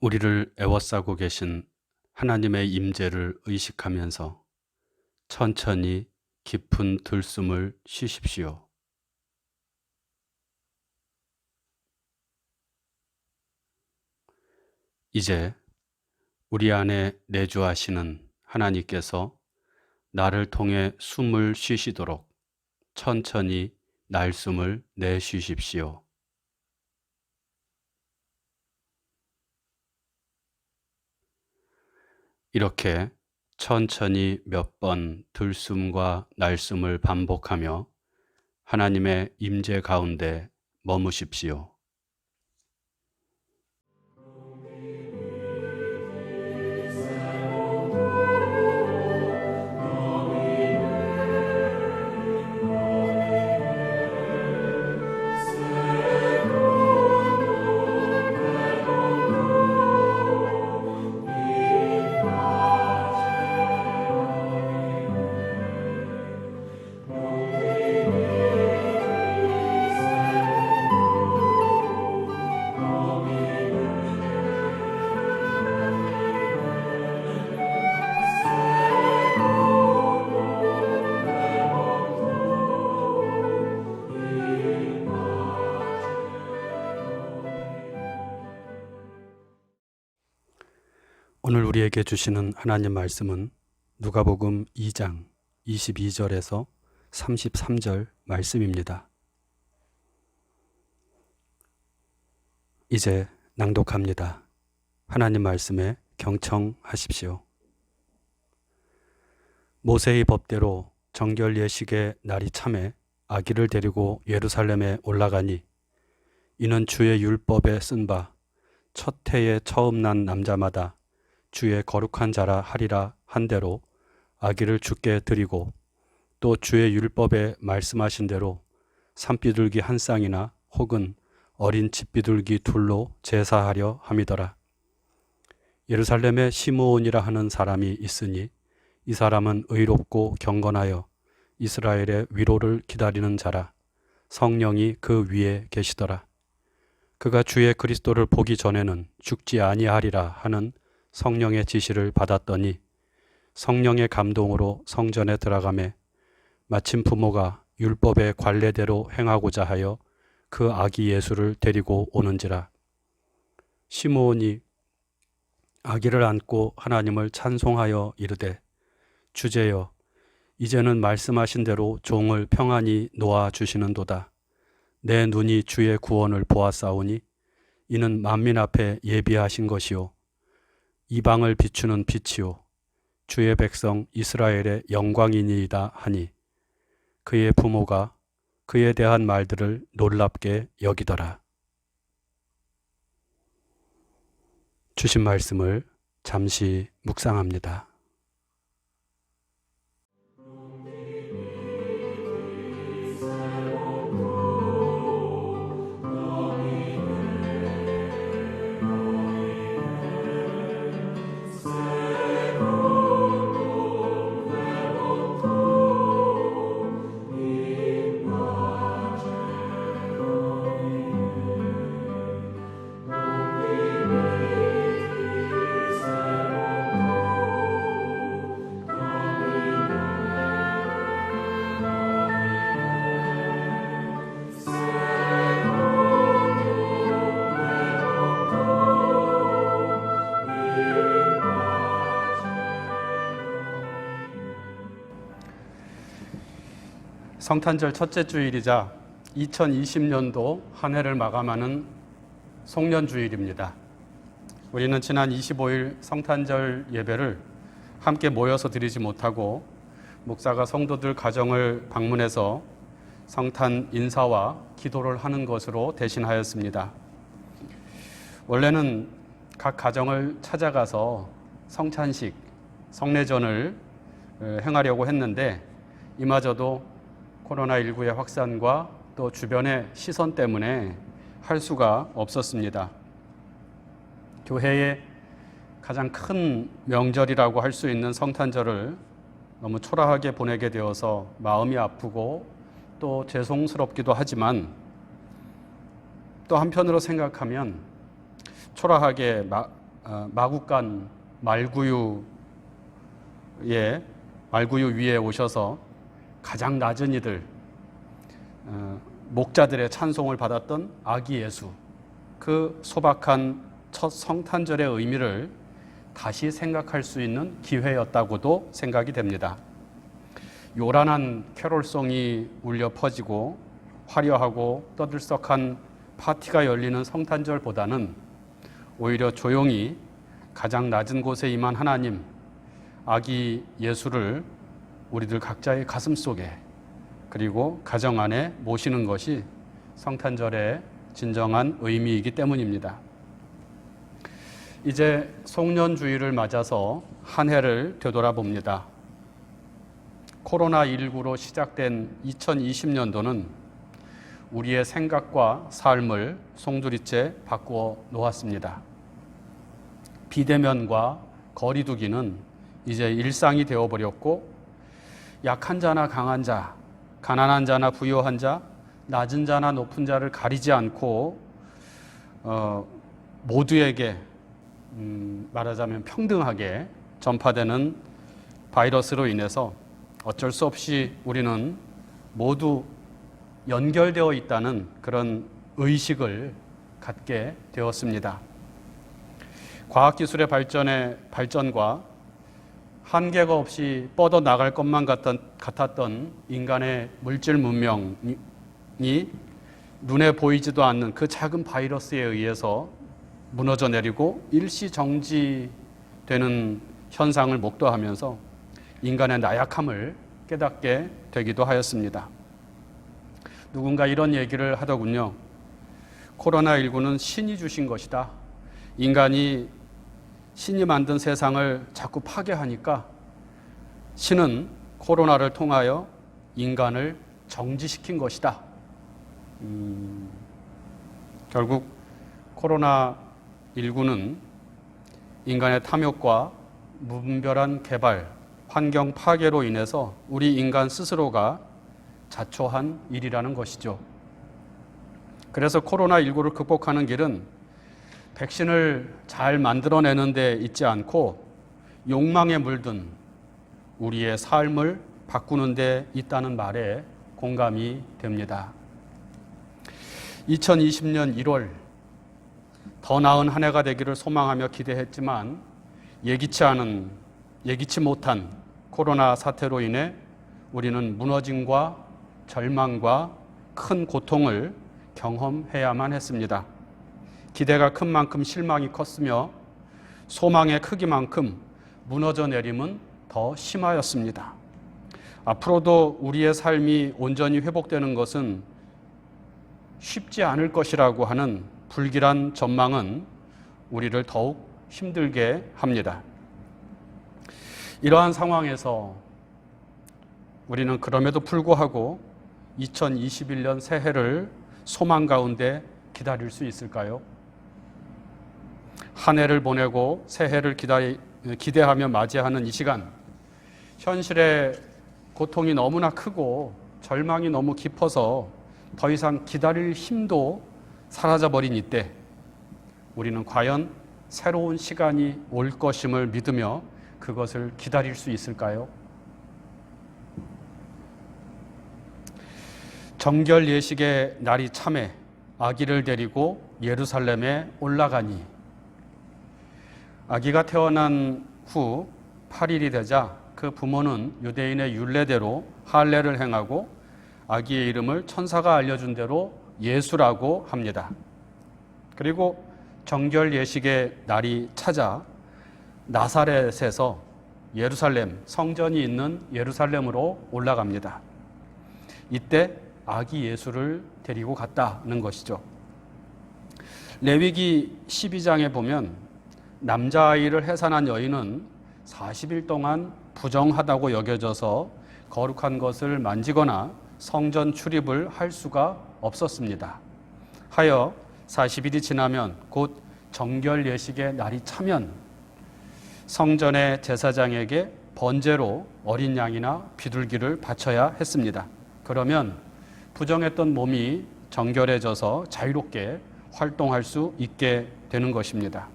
우리를 에워싸고 계신 하나님의 임재를 의식하면서 천천히 깊은 들숨을 쉬십시오. 이제 우리 안에 내주하시는 하나님께서 나를 통해 숨을 쉬시도록 천천히 날숨을 내쉬십시오. 이렇게 천천히 몇 번 들숨과 날숨을 반복하며 하나님의 임재 가운데 머무십시오. 오늘 우리에게 주시는 하나님 말씀은 누가복음 2장 22절에서 33절 말씀입니다. 이제 낭독합니다. 하나님 말씀에 경청하십시오. 모세의 법대로 정결 예식의 날이 참에 아기를 데리고 예루살렘에 올라가니 이는 주의 율법에 쓴 바 첫 해에 처음 난 남자마다 주의 거룩한 자라 하리라 한 대로 아기를 주께 드리고 또 주의 율법에 말씀하신 대로 산비둘기 한 쌍이나 혹은 어린 집비둘기 둘로 제사하려 함이더라. 예루살렘에 시므온이라 하는 사람이 있으니 이 사람은 의롭고 경건하여 이스라엘의 위로를 기다리는 자라. 성령이 그 위에 계시더라. 그가 주의 그리스도를 보기 전에는 죽지 아니하리라 하는 성령의 지시를 받았더니 성령의 감동으로 성전에 들어가매 마침 부모가 율법의 관례대로 행하고자 하여 그 아기 예수를 데리고 오는지라. 시므온이 아기를 안고 하나님을 찬송하여 이르되 주제여 이제는 말씀하신 대로 종을 평안히 놓아 주시는도다. 내 눈이 주의 구원을 보았사오니 이는 만민 앞에 예비하신 것이요 이방을 비추는 빛이요 주의 백성 이스라엘의 영광이니이다 하니 그의 부모가 그에 대한 말들을 놀랍게 여기더라. 주신 말씀을 잠시 묵상합니다. 성탄절 첫째 주일이자 2020년도 한 해를 마감하는 송년주일입니다. 우리는 지난 25일 성탄절 예배를 함께 모여서 드리지 못하고 목사가 성도들 가정을 방문해서 성탄 인사와 기도를 하는 것으로 대신하였습니다. 원래는 각 가정을 찾아가서 성찬식, 성례전을 행하려고 했는데 이마저도 코로나19의 확산과 또 주변의 시선 때문에 할 수가 없었습니다. 교회의 가장 큰 명절이라고 할 수 있는 성탄절을 너무 초라하게 보내게 되어서 마음이 아프고 또 죄송스럽기도 하지만 또 한편으로 생각하면 초라하게 마국간 말구유 위에 오셔서 가장 낮은 이들, 목자들의 찬송을 받았던 아기 예수, 그 소박한 첫 성탄절의 의미를 다시 생각할 수 있는 기회였다고도 생각이 됩니다. 요란한 캐롤송이 울려 퍼지고 화려하고 떠들썩한 파티가 열리는 성탄절보다는 오히려 조용히 가장 낮은 곳에 임한 하나님, 아기 예수를 우리들 각자의 가슴 속에 그리고 가정 안에 모시는 것이 성탄절의 진정한 의미이기 때문입니다. 이제 송년주일을 맞아서 한 해를 되돌아봅니다. 코로나19로 시작된 2020년도는 우리의 생각과 삶을 송두리째 바꾸어 놓았습니다. 비대면과 거리두기는 이제 일상이 되어버렸고, 약한 자나 강한 자, 가난한 자나 부유한 자, 낮은 자나 높은 자를 가리지 않고 모두에게 말하자면 평등하게 전파되는 바이러스로 인해서 어쩔 수 없이 우리는 모두 연결되어 있다는 그런 의식을 갖게 되었습니다. 과학기술의 발전과 한계가 없이 뻗어 나갈 것만 같았던 인간의 물질 문명이 눈에 보이지도 않는 그 작은 바이러스에 의해서 무너져 내리고 일시 정지되는 현상을 목도하면서 인간의 나약함을 깨닫게 되기도 하였습니다. 누군가 이런 얘기를 하더군요. 코로나19는 신이 주신 것이다. 인간이 신이 만든 세상을 자꾸 파괴하니까 신은 코로나를 통하여 인간을 정지시킨 것이다. 결국 코로나19는 인간의 탐욕과 무분별한 개발, 환경 파괴로 인해서 우리 인간 스스로가 자초한 일이라는 것이죠. 그래서 코로나19를 극복하는 길은 백신을 잘 만들어내는 데 있지 않고 욕망에 물든 우리의 삶을 바꾸는 데 있다는 말에 공감이 됩니다. 2020년 1월 더 나은 한 해가 되기를 소망하며 기대했지만 예기치 못한 코로나 사태로 인해 우리는 무너짐과 절망과 큰 고통을 경험해야만 했습니다. 기대가 큰 만큼 실망이 컸으며 소망의 크기만큼 무너져 내림은 더 심하였습니다. 앞으로도 우리의 삶이 온전히 회복되는 것은 쉽지 않을 것이라고 하는 불길한 전망은 우리를 더욱 힘들게 합니다. 이러한 상황에서 우리는 그럼에도 불구하고 2021년 새해를 소망 가운데 기다릴 수 있을까요? 한 해를 보내고 새해를 기대하며 맞이하는 이 시간, 현실의 고통이 너무나 크고 절망이 너무 깊어서 더 이상 기다릴 힘도 사라져버린 이때 우리는 과연 새로운 시간이 올 것임을 믿으며 그것을 기다릴 수 있을까요? 정결 예식의 날이 참에 아기를 데리고 예루살렘에 올라가니, 아기가 태어난 후 8일이 되자 그 부모는 유대인의 율례대로 할례를 행하고 아기의 이름을 천사가 알려준 대로 예수라고 합니다. 그리고 정결 예식의 날이 찾아 나사렛에서 예루살렘, 성전이 있는 예루살렘으로 올라갑니다. 이때 아기 예수를 데리고 갔다는 것이죠. 레위기 12장에 보면 남자아이를 해산한 여인은 40일 동안 부정하다고 여겨져서 거룩한 것을 만지거나 성전 출입을 할 수가 없었습니다. 하여 40일이 지나면 곧 정결 예식의 날이 차면 성전의 제사장에게 번제로 어린 양이나 비둘기를 바쳐야 했습니다. 그러면 부정했던 몸이 정결해져서 자유롭게 활동할 수 있게 되는 것입니다.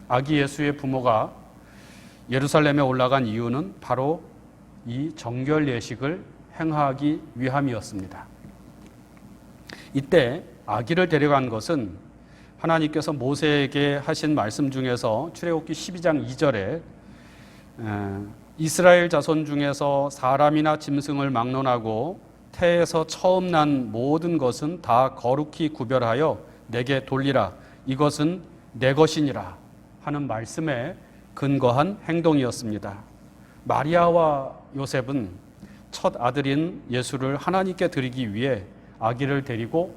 아기 예수의 부모가 예루살렘에 올라간 이유는 바로 이 정결 예식을 행하기 위함이었습니다. 이때 아기를 데려간 것은 하나님께서 모세에게 하신 말씀 중에서 출애굽기 12장 2절에 이스라엘 자손 중에서 사람이나 짐승을 막론하고 태에서 처음 난 모든 것은 다 거룩히 구별하여 내게 돌리라. 이것은 내 것이니라 하는 말씀에 근거한 행동이었습니다. 마리아와 요셉은 첫 아들인 예수를 하나님께 드리기 위해 아기를 데리고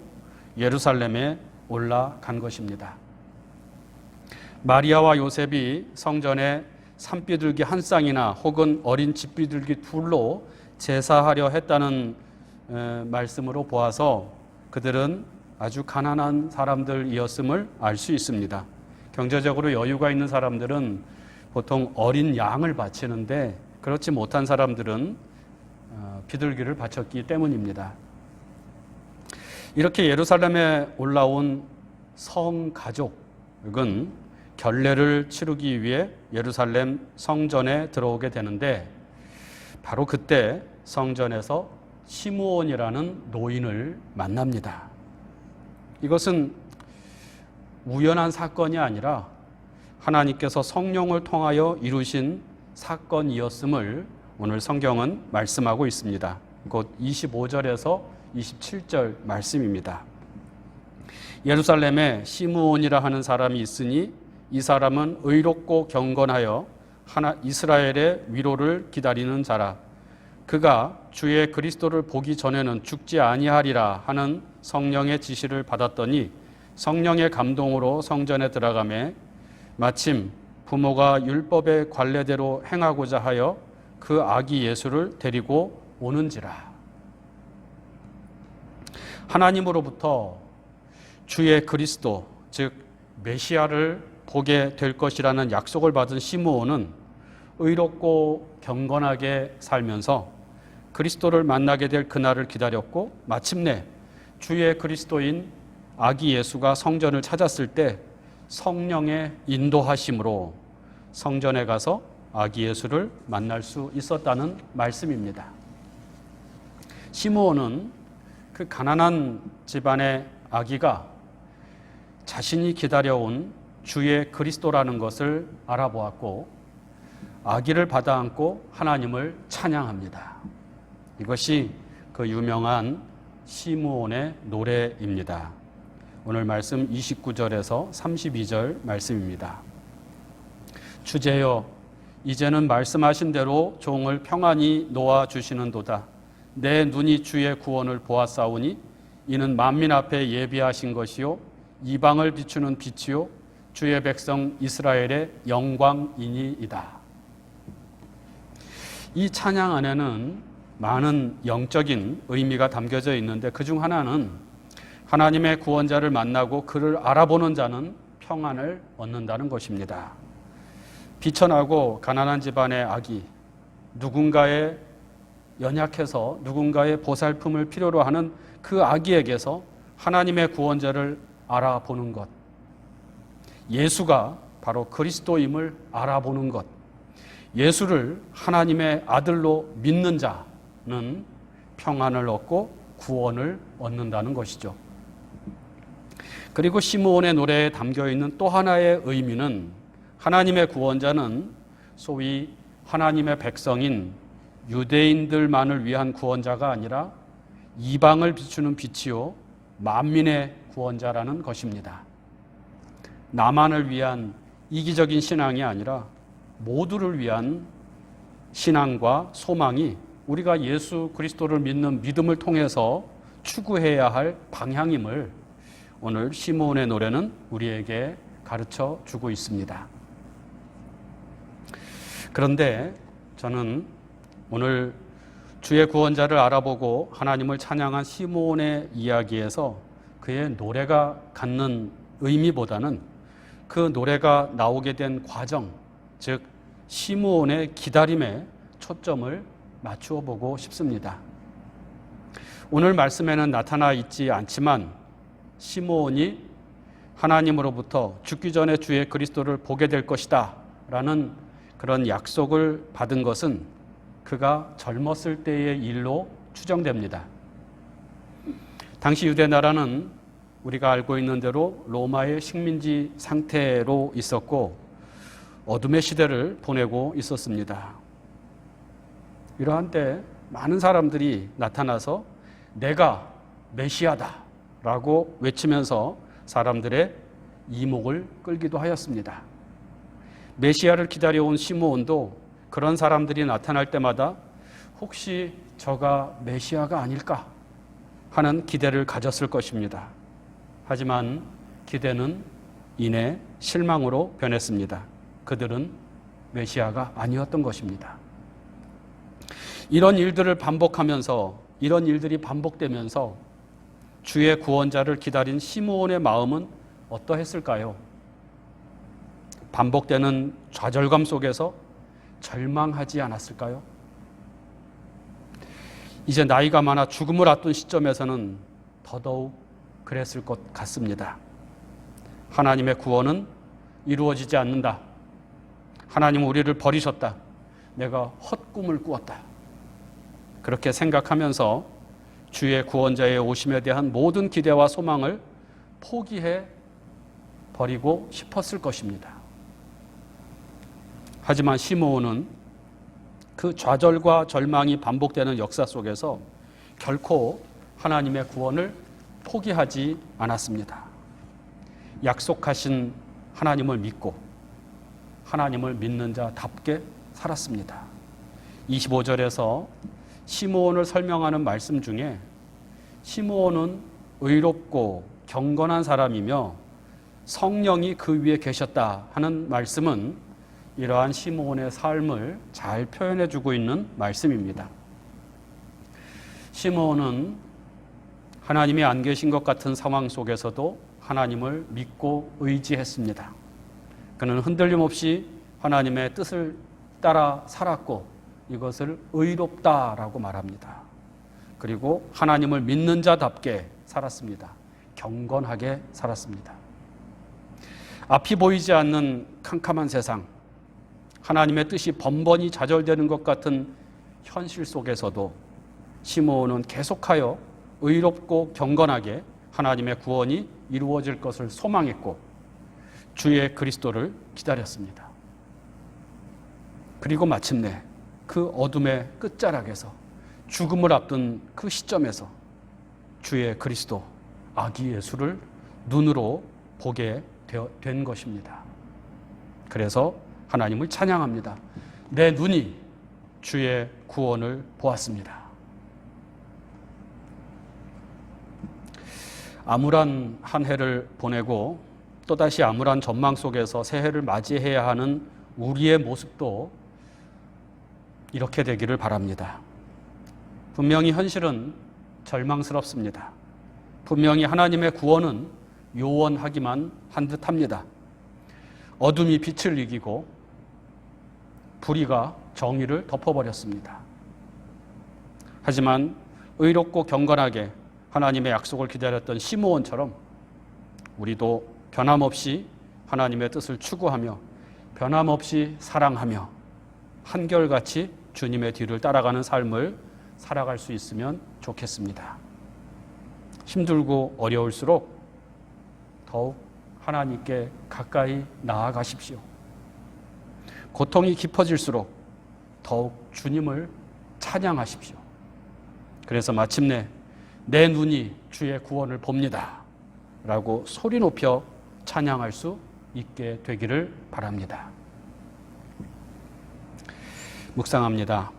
예루살렘에 올라간 것입니다. 마리아와 요셉이 성전에 산비둘기 한 쌍이나 혹은 어린 집비둘기 둘로 제사하려 했다는 말씀으로 보아서 그들은 아주 가난한 사람들이었음을 알 수 있습니다. 경제적으로 여유가 있는 사람들은 보통 어린 양을 바치는데 그렇지 못한 사람들은 비둘기를 바쳤기 때문입니다. 이렇게 예루살렘에 올라온 성가족은 결례를 치르기 위해 예루살렘 성전에 들어오게 되는데 바로 그때 성전에서 시므온이라는 노인을 만납니다. 이것은 우연한 사건이 아니라 하나님께서 성령을 통하여 이루신 사건이었음을 오늘 성경은 말씀하고 있습니다. 곧 25절에서 27절 말씀입니다. 예루살렘에 시므온이라 하는 사람이 있으니 이 사람은 의롭고 경건하여 이스라엘의 위로를 기다리는 자라. 그가 주의 그리스도를 보기 전에는 죽지 아니하리라 하는 성령의 지시를 받았더니 성령의 감동으로 성전에 들어가매 마침 부모가 율법의 관례대로 행하고자 하여 그 아기 예수를 데리고 오는지라. 하나님으로부터 주의 그리스도 즉 메시아를 보게 될 것이라는 약속을 받은 시므온은 의롭고 경건하게 살면서 그리스도를 만나게 될 그날을 기다렸고 마침내 주의 그리스도인 아기 예수가 성전을 찾았을 때 성령의 인도하심으로 성전에 가서 아기 예수를 만날 수 있었다는 말씀입니다. 시므온은 그 가난한 집안의 아기가 자신이 기다려온 주의 그리스도라는 것을 알아보았고 아기를 받아안고 하나님을 찬양합니다. 이것이 그 유명한 시므온의 노래입니다. 오늘 말씀 29절에서 32절 말씀입니다. 주제여 이제는 말씀하신 대로 종을 평안히 놓아주시는도다. 내 눈이 주의 구원을 보았사오니 이는 만민 앞에 예비하신 것이요 이방을 비추는 빛이요 주의 백성 이스라엘의 영광이니이다. 이 찬양 안에는 많은 영적인 의미가 담겨져 있는데 그중 하나는 하나님의 구원자를 만나고 그를 알아보는 자는 평안을 얻는다는 것입니다. 비천하고 가난한 집안의 아기, 누군가의 연약해서 누군가의 보살핌을 필요로 하는 그 아기에게서 하나님의 구원자를 알아보는 것, 예수가 바로 그리스도임을 알아보는 것, 예수를 하나님의 아들로 믿는 자는 평안을 얻고 구원을 얻는다는 것이죠. 그리고 시므온의 노래에 담겨있는 또 하나의 의미는 하나님의 구원자는 소위 하나님의 백성인 유대인들만을 위한 구원자가 아니라 이방을 비추는 빛이요 만민의 구원자라는 것입니다. 나만을 위한 이기적인 신앙이 아니라 모두를 위한 신앙과 소망이 우리가 예수 그리스도를 믿는 믿음을 통해서 추구해야 할 방향임을 오늘 시므온의 노래는 우리에게 가르쳐 주고 있습니다. 그런데 저는 오늘 주의 구원자를 알아보고 하나님을 찬양한 시므온의 이야기에서 그의 노래가 갖는 의미보다는 그 노래가 나오게 된 과정, 즉 시므온의 기다림에 초점을 맞추어 보고 싶습니다. 오늘 말씀에는 나타나 있지 않지만 시므온이 하나님으로부터 죽기 전에 주의 그리스도를 보게 될 것이다 라는 그런 약속을 받은 것은 그가 젊었을 때의 일로 추정됩니다. 당시 유대 나라는 우리가 알고 있는 대로 로마의 식민지 상태로 있었고 어둠의 시대를 보내고 있었습니다. 이러한 때 많은 사람들이 나타나서 내가 메시아다 라고 외치면서 사람들의 이목을 끌기도 하였습니다. 메시아를 기다려온 시므온도 그런 사람들이 나타날 때마다 혹시 저가 메시아가 아닐까 하는 기대를 가졌을 것입니다. 하지만 기대는 이내 실망으로 변했습니다. 그들은 메시아가 아니었던 것입니다. 이런 일들을 반복하면서 이런 일들이 반복되면서 주의 구원자를 기다린 시므온의 마음은 어떠했을까요? 반복되는 좌절감 속에서 절망하지 않았을까요? 이제 나이가 많아 죽음을 앞둔 시점에서는 더더욱 그랬을 것 같습니다. 하나님의 구원은 이루어지지 않는다. 하나님은 우리를 버리셨다. 내가 헛꿈을 꾸었다. 그렇게 생각하면서 주의 구원자의 오심에 대한 모든 기대와 소망을 포기해 버리고 싶었을 것입니다. 하지만 시므온은 그 좌절과 절망이 반복되는 역사 속에서 결코 하나님의 구원을 포기하지 않았습니다. 약속하신 하나님을 믿고 하나님을 믿는 자답게 살았습니다. 25절에서 시므온을 설명하는 말씀 중에 시므온은 의롭고 경건한 사람이며 성령이 그 위에 계셨다 하는 말씀은 이러한 시므온의 삶을 잘 표현해 주고 있는 말씀입니다. 시므온은 하나님이 안 계신 것 같은 상황 속에서도 하나님을 믿고 의지했습니다. 그는 흔들림 없이 하나님의 뜻을 따라 살았고 이것을 의롭다라고 말합니다. 그리고 하나님을 믿는 자답게 살았습니다. 경건하게 살았습니다. 앞이 보이지 않는 캄캄한 세상, 하나님의 뜻이 번번이 좌절되는 것 같은 현실 속에서도 시므온은 계속하여 의롭고 경건하게 하나님의 구원이 이루어질 것을 소망했고 주의 그리스도를 기다렸습니다. 그리고 마침내 그 어둠의 끝자락에서 죽음을 앞둔 그 시점에서 주의 그리스도 아기 예수를 눈으로 보게 된 것입니다. 그래서 하나님을 찬양합니다. 내 눈이 주의 구원을 보았습니다. 암울한 한 해를 보내고 또다시 암울한 전망 속에서 새해를 맞이해야 하는 우리의 모습도 이렇게 되기를 바랍니다. 분명히 현실은 절망스럽습니다. 분명히 하나님의 구원은 요원하기만 한 듯합니다. 어둠이 빛을 이기고 불의가 정의를 덮어버렸습니다. 하지만 의롭고 경건하게 하나님의 약속을 기다렸던 시므온처럼 우리도 변함없이 하나님의 뜻을 추구하며 변함없이 사랑하며 한결같이 주님의 뒤를 따라가는 삶을 살아갈 수 있으면 좋겠습니다. 힘들고 어려울수록 더욱 하나님께 가까이 나아가십시오. 고통이 깊어질수록 더욱 주님을 찬양하십시오. 그래서 마침내 내 눈이 주의 구원을 봅니다 라고 소리 높여 찬양할 수 있게 되기를 바랍니다. 묵상합니다.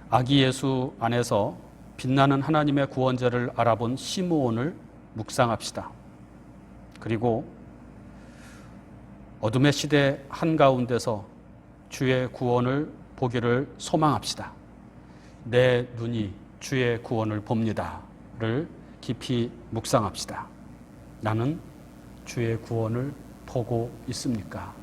아기 예수 안에서 빛나는 하나님의 구원자를 알아본 시므온을 묵상합시다. 그리고 어둠의 시대 한가운데서 주의 구원을 보기를 소망합시다. 내 눈이 주의 구원을 봅니다를 깊이 묵상합시다. 나는 주의 구원을 보고 있습니까?